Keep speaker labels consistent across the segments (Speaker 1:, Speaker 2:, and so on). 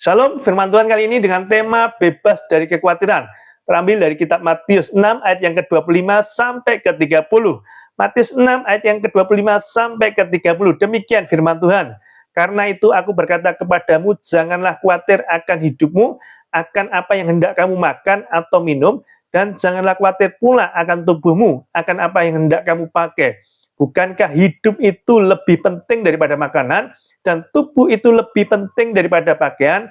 Speaker 1: Shalom, firman Tuhan kali ini dengan tema bebas dari kekhawatiran. Terambil dari kitab Matius 6 ayat yang ke-25 sampai ke-30. Matius 6 ayat yang ke-25 sampai ke-30. Demikian firman Tuhan. Karena itu aku berkata kepadamu, janganlah khawatir akan hidupmu, akan apa yang hendak kamu makan atau minum, dan janganlah khawatir pula akan tubuhmu, akan apa yang hendak kamu pakai. Bukankah hidup itu lebih penting daripada makanan, dan tubuh itu lebih penting daripada pakaian?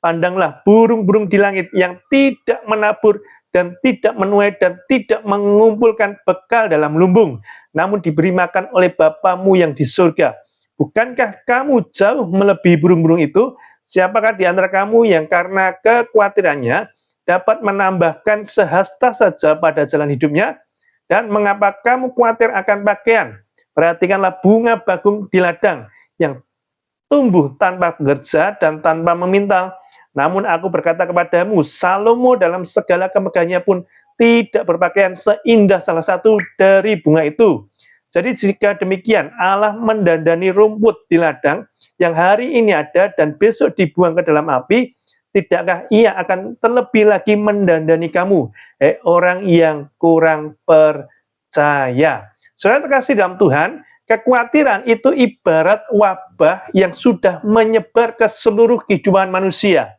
Speaker 1: Pandanglah burung-burung di langit yang tidak menabur dan tidak menuai dan tidak mengumpulkan bekal dalam lumbung, namun diberi makan oleh Bapamu yang di surga. Bukankah kamu jauh melebihi burung-burung itu? Siapakah di antara kamu yang karena kekhawatirannya dapat menambahkan sehasta saja pada jalan hidupnya? Dan mengapa kamu khawatir akan pakaian? Perhatikanlah bunga bagong di ladang yang tumbuh tanpa bekerja dan tanpa memintal. Namun aku berkata kepadamu, Salomo dalam segala kemegahannya pun tidak berpakaian seindah salah satu dari bunga itu. Jadi jika demikian Allah mendandani rumput di ladang yang hari ini ada dan besok dibuang ke dalam api, tidakkah ia akan terlebih lagi mendandani kamu, orang yang kurang percaya. Saudara terkasih dalam Tuhan, kekhawatiran itu ibarat wabah yang sudah menyebar ke seluruh kehidupan manusia.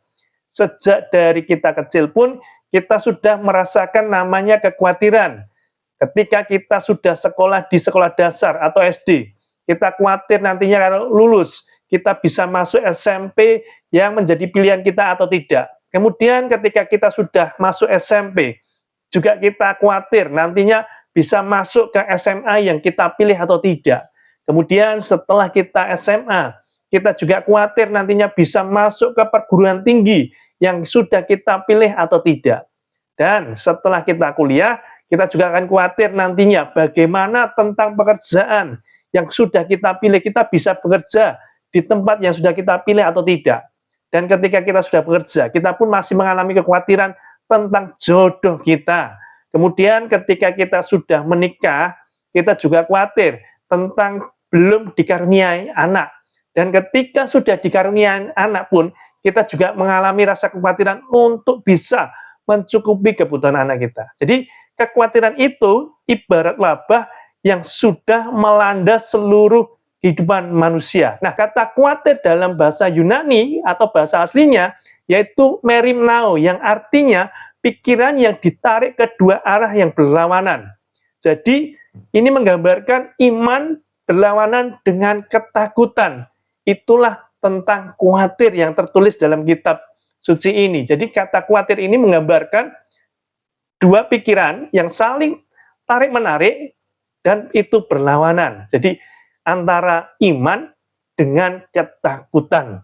Speaker 1: Sejak dari kita kecil pun, kita sudah merasakan namanya kekhawatiran. Ketika kita sudah sekolah di sekolah dasar atau SD, kita khawatir nantinya kalau lulus, kita bisa masuk SMP yang menjadi pilihan kita atau tidak. Kemudian ketika kita sudah masuk SMP, juga kita khawatir nantinya bisa masuk ke SMA yang kita pilih atau tidak. Kemudian setelah kita SMA, kita juga khawatir nantinya bisa masuk ke perguruan tinggi yang sudah kita pilih atau tidak. Dan setelah kita kuliah, kita juga akan khawatir nantinya bagaimana tentang pekerjaan yang sudah kita pilih, kita bisa bekerja di tempat yang sudah kita pilih atau tidak. Dan ketika kita sudah bekerja, kita pun masih mengalami kekhawatiran tentang jodoh kita. Kemudian ketika kita sudah menikah, kita juga khawatir tentang belum dikaruniai anak. Dan ketika sudah dikaruniai anak pun, kita juga mengalami rasa kekhawatiran untuk bisa mencukupi kebutuhan anak kita. Jadi kekhawatiran itu ibarat wabah yang sudah melanda seluruh kehidupan manusia. Nah, kata khawatir dalam bahasa Yunani atau bahasa aslinya yaitu merimnao, yang artinya pikiran yang ditarik ke dua arah yang berlawanan. Jadi, ini menggambarkan iman berlawanan dengan ketakutan. Itulah tentang khawatir yang tertulis dalam kitab suci ini. Jadi, kata khawatir ini menggambarkan dua pikiran yang saling tarik-menarik dan itu berlawanan. Jadi, antara iman dengan ketakutan.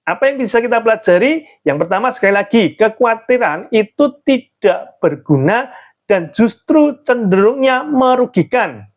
Speaker 1: Apa yang bisa kita pelajari? Yang pertama, sekali lagi, kekhawatiran itu tidak berguna dan justru cenderungnya merugikan.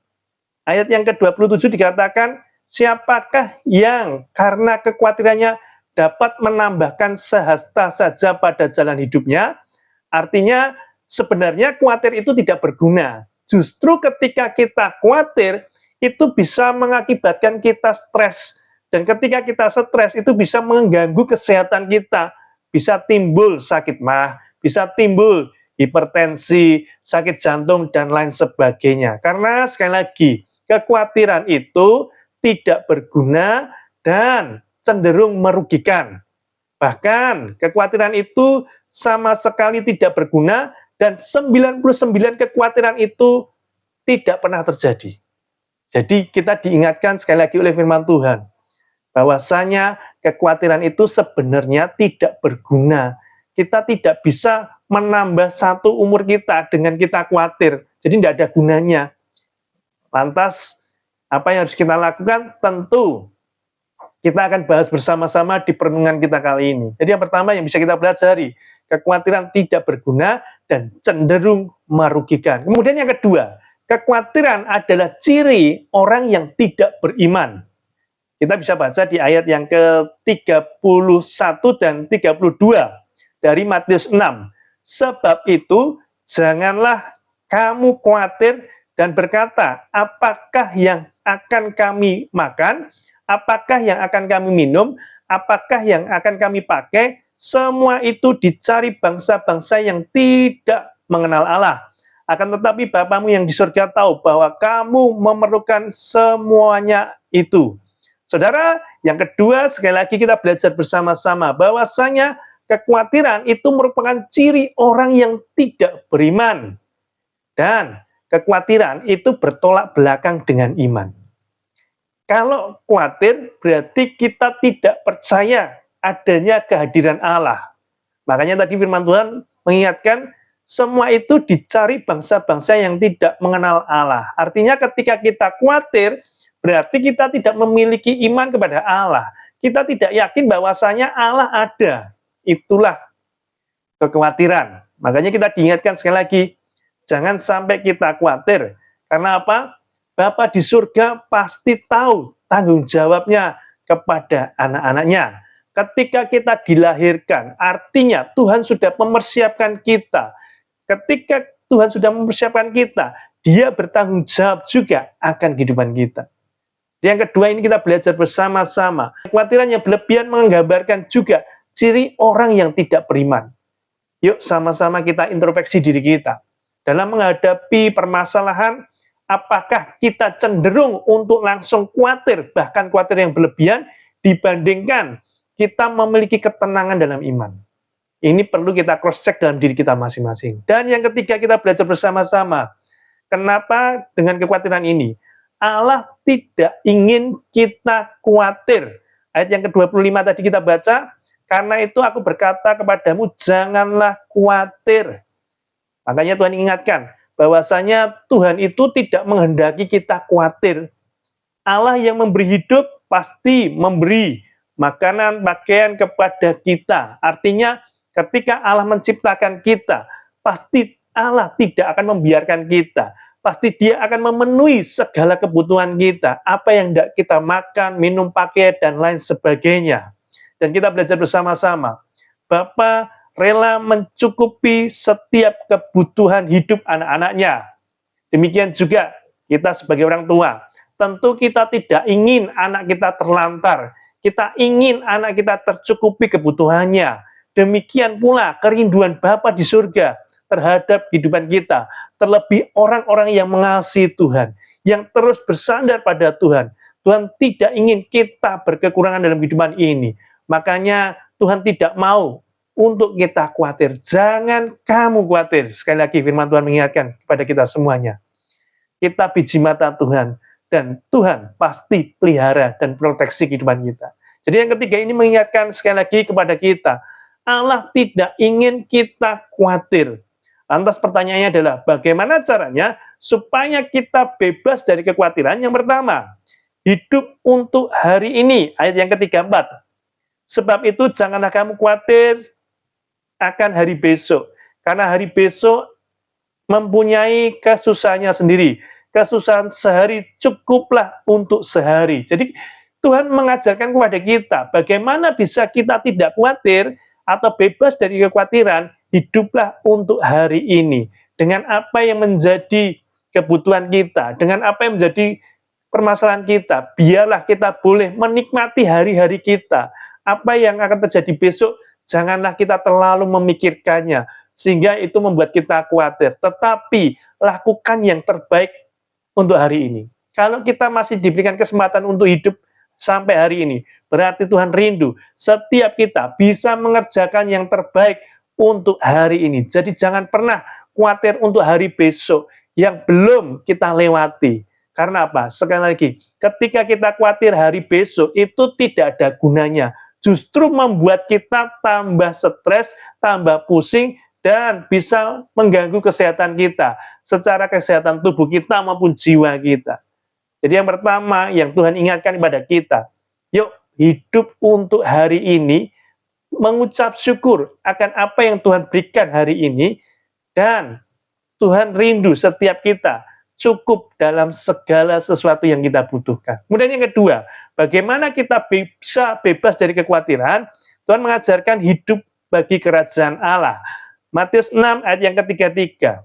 Speaker 1: Ayat yang ke-27 dikatakan, siapakah yang karena kekhawatirannya dapat menambahkan sehasta saja pada jalan hidupnya? Artinya, sebenarnya khawatir itu tidak berguna. Justru ketika kita khawatir, itu bisa mengakibatkan kita stres. Dan ketika kita stres, itu bisa mengganggu kesehatan kita. Bisa timbul sakit mah, bisa timbul hipertensi, sakit jantung, dan lain sebagainya. Karena sekali lagi, kekhawatiran itu tidak berguna dan cenderung merugikan. Bahkan, kekhawatiran itu sama sekali tidak berguna dan 99 kekhawatiran itu tidak pernah terjadi. Jadi kita diingatkan sekali lagi oleh firman Tuhan, bahwasanya kekhawatiran itu sebenarnya tidak berguna. Kita tidak bisa menambah satu umur kita dengan kita khawatir. Jadi tidak ada gunanya. Lantas, apa yang harus kita lakukan? Tentu, kita akan bahas bersama-sama di perenungan kita kali ini. Jadi yang pertama yang bisa kita pelajari, kekhawatiran tidak berguna dan cenderung merugikan. Kemudian yang kedua, kekhawatiran adalah ciri orang yang tidak beriman. Kita bisa baca di ayat yang ke-31 dan 32 dari Matius 6. Sebab itu, janganlah kamu khawatir dan berkata, apakah yang akan kami makan, apakah yang akan kami minum, apakah yang akan kami pakai? Semua itu dicari bangsa-bangsa yang tidak mengenal Allah. Akan tetapi Bapamu yang di surga tahu bahwa kamu memerlukan semuanya itu. Saudara, yang kedua, sekali lagi kita belajar bersama-sama bahwasanya kekhawatiran itu merupakan ciri orang yang tidak beriman. Dan kekhawatiran itu bertolak belakang dengan iman. Kalau khawatir, berarti kita tidak percaya adanya kehadiran Allah. Makanya tadi firman Tuhan mengingatkan, semua itu dicari bangsa-bangsa yang tidak mengenal Allah. Artinya ketika kita khawatir, berarti kita tidak memiliki iman kepada Allah. Kita tidak yakin bahwasanya Allah ada. Itulah kekhawatiran. Makanya kita diingatkan sekali lagi, jangan sampai kita khawatir. Karena apa? Bapa di surga pasti tahu tanggung jawabnya kepada anak-anaknya. Ketika kita dilahirkan, artinya Tuhan sudah mempersiapkan kita. Ketika Tuhan sudah mempersiapkan kita, Dia bertanggung jawab juga akan kehidupan kita. Yang kedua, ini kita belajar bersama-sama. Kekhawatiran yang berlebihan menggambarkan juga ciri orang yang tidak beriman. Yuk sama-sama kita introspeksi diri kita. Dalam menghadapi permasalahan, apakah kita cenderung untuk langsung khawatir, bahkan khawatir yang berlebihan, dibandingkan kita memiliki ketenangan dalam iman. Ini perlu kita cross-check dalam diri kita masing-masing. Dan yang ketiga, kita belajar bersama-sama. Kenapa dengan kekhawatiran ini? Allah tidak ingin kita khawatir. Ayat yang ke-25 tadi kita baca, karena itu aku berkata kepadamu, janganlah khawatir. Makanya Tuhan ingatkan, bahwasanya Tuhan itu tidak menghendaki kita khawatir. Allah yang memberi hidup pasti memberi makanan, pakaian kepada kita. Artinya ketika Allah menciptakan kita, pasti Allah tidak akan membiarkan kita. Pasti Dia akan memenuhi segala kebutuhan kita. Apa yang tidak kita makan, minum, pakai, dan lain sebagainya. Dan kita belajar bersama-sama. Bapa rela mencukupi setiap kebutuhan hidup anak-anaknya. Demikian juga kita sebagai orang tua. Tentu kita tidak ingin anak kita terlantar. Kita ingin anak kita tercukupi kebutuhannya. Demikian pula kerinduan Bapa di surga terhadap kehidupan kita. Terlebih orang-orang yang mengasihi Tuhan. Yang terus bersandar pada Tuhan. Tuhan tidak ingin kita berkekurangan dalam kehidupan ini. Makanya Tuhan tidak mau untuk kita khawatir. Jangan kamu khawatir. Sekali lagi firman Tuhan mengingatkan kepada kita semuanya. Kita biji mata Tuhan. Dan Tuhan pasti pelihara dan proteksi kehidupan kita. Jadi yang ketiga ini mengingatkan sekali lagi kepada kita. Allah tidak ingin kita khawatir. Lantas pertanyaannya adalah bagaimana caranya supaya kita bebas dari kekhawatiran? Yang pertama, hidup untuk hari ini. Ayat yang ke-34. Sebab itu janganlah kamu khawatir akan hari besok. Karena hari besok mempunyai kesusahannya sendiri. Kesusahan sehari cukuplah untuk sehari. Jadi Tuhan mengajarkan kepada kita bagaimana bisa kita tidak khawatir atau bebas dari kekhawatiran. Hiduplah untuk hari ini. Dengan apa yang menjadi kebutuhan kita. Dengan apa yang menjadi permasalahan kita. Biarlah kita boleh menikmati hari-hari kita. Apa yang akan terjadi besok, janganlah kita terlalu memikirkannya, sehingga itu membuat kita khawatir. Tetapi, lakukan yang terbaik untuk hari ini. Kalau kita masih diberikan kesempatan untuk hidup sampai hari ini, berarti Tuhan rindu setiap kita bisa mengerjakan yang terbaik untuk hari ini. Jadi jangan pernah khawatir untuk hari besok yang belum kita lewati. Karena apa? Sekali lagi, ketika kita khawatir hari besok, itu tidak ada gunanya. Justru membuat kita tambah stres, tambah pusing, dan bisa mengganggu kesehatan kita, secara kesehatan tubuh kita maupun jiwa kita. Jadi yang pertama yang Tuhan ingatkan kepada kita, yuk hidup untuk hari ini, mengucap syukur akan apa yang Tuhan berikan hari ini, dan Tuhan rindu setiap kita cukup dalam segala sesuatu yang kita butuhkan. Kemudian yang kedua, bagaimana kita bisa bebas dari kekhawatiran? Tuhan mengajarkan hidup bagi kerajaan Allah. Matius 6 ayat yang ke-33.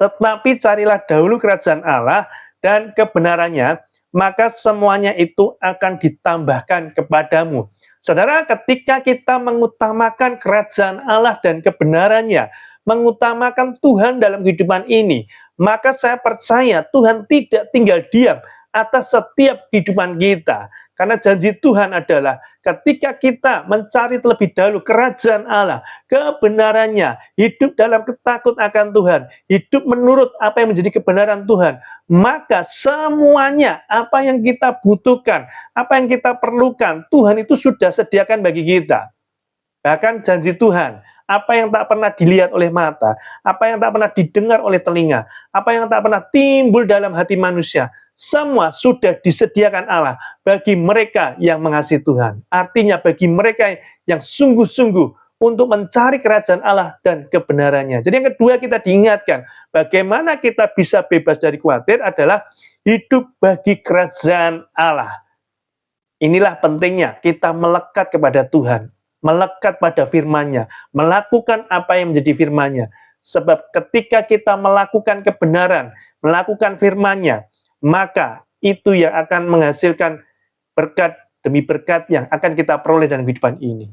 Speaker 1: Tetapi carilah dahulu kerajaan Allah dan kebenarannya, maka semuanya itu akan ditambahkan kepadamu. Saudara, ketika kita mengutamakan kerajaan Allah dan kebenarannya, mengutamakan Tuhan dalam kehidupan ini, maka saya percaya Tuhan tidak tinggal diam atas setiap kehidupan kita. Karena janji Tuhan adalah ketika kita mencari terlebih dahulu kerajaan Allah, kebenarannya, hidup dalam ketakut akan Tuhan, hidup menurut apa yang menjadi kebenaran Tuhan, maka semuanya apa yang kita butuhkan, apa yang kita perlukan, Tuhan itu sudah sediakan bagi kita. Bahkan janji Tuhan, apa yang tak pernah dilihat oleh mata, apa yang tak pernah didengar oleh telinga, apa yang tak pernah timbul dalam hati manusia, semua sudah disediakan Allah bagi mereka yang mengasihi Tuhan. Artinya bagi mereka yang sungguh-sungguh untuk mencari kerajaan Allah dan kebenarannya. Jadi yang kedua kita diingatkan, bagaimana kita bisa bebas dari khawatir adalah hidup bagi kerajaan Allah. Inilah pentingnya kita melekat kepada Tuhan, melekat pada firman-Nya, melakukan apa yang menjadi firman-Nya. Sebab ketika kita melakukan kebenaran, melakukan firman-Nya, maka itu yang akan menghasilkan berkat demi berkat yang akan kita peroleh dalam kehidupan ini.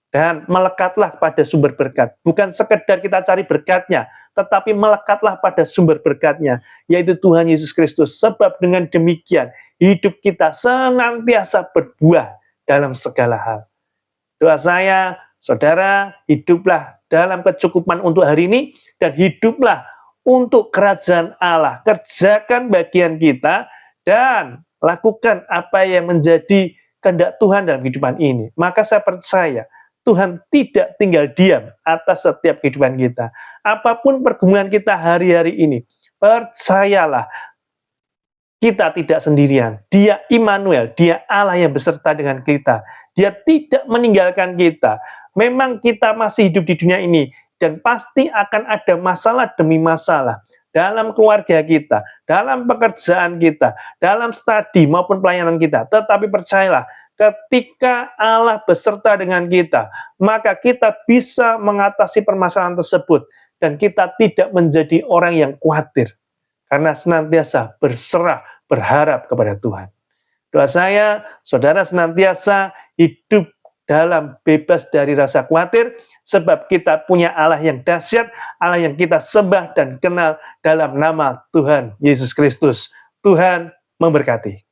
Speaker 1: Dan melekatlah pada sumber berkat. Bukan sekedar kita cari berkatnya, tetapi melekatlah pada sumber berkatnya, yaitu Tuhan Yesus Kristus. Sebab dengan demikian, hidup kita senantiasa berbuah dalam segala hal. Doa saya, saudara, hiduplah dalam kecukupan untuk hari ini, dan hiduplah untuk kerajaan Allah. Kerjakan bagian kita, dan lakukan apa yang menjadi kehendak Tuhan dalam kehidupan ini. Maka saya percaya, Tuhan tidak tinggal diam atas setiap kehidupan kita. Apapun pergumulan kita hari-hari ini, percayalah, kita tidak sendirian. Dia Immanuel, Dia Allah yang beserta dengan kita. Dia tidak meninggalkan kita. Memang kita masih hidup di dunia ini, dan pasti akan ada masalah demi masalah dalam keluarga kita, dalam pekerjaan kita, dalam studi maupun pelayanan kita. Tetapi percayalah, ketika Allah beserta dengan kita, maka kita bisa mengatasi permasalahan tersebut, dan kita tidak menjadi orang yang khawatir, karena senantiasa berserah, berharap kepada Tuhan. Doa saya, saudara senantiasa hidup dalam bebas dari rasa khawatir, sebab kita punya Allah yang dahsyat, Allah yang kita sembah dan kenal dalam nama Tuhan Yesus Kristus. Tuhan memberkati.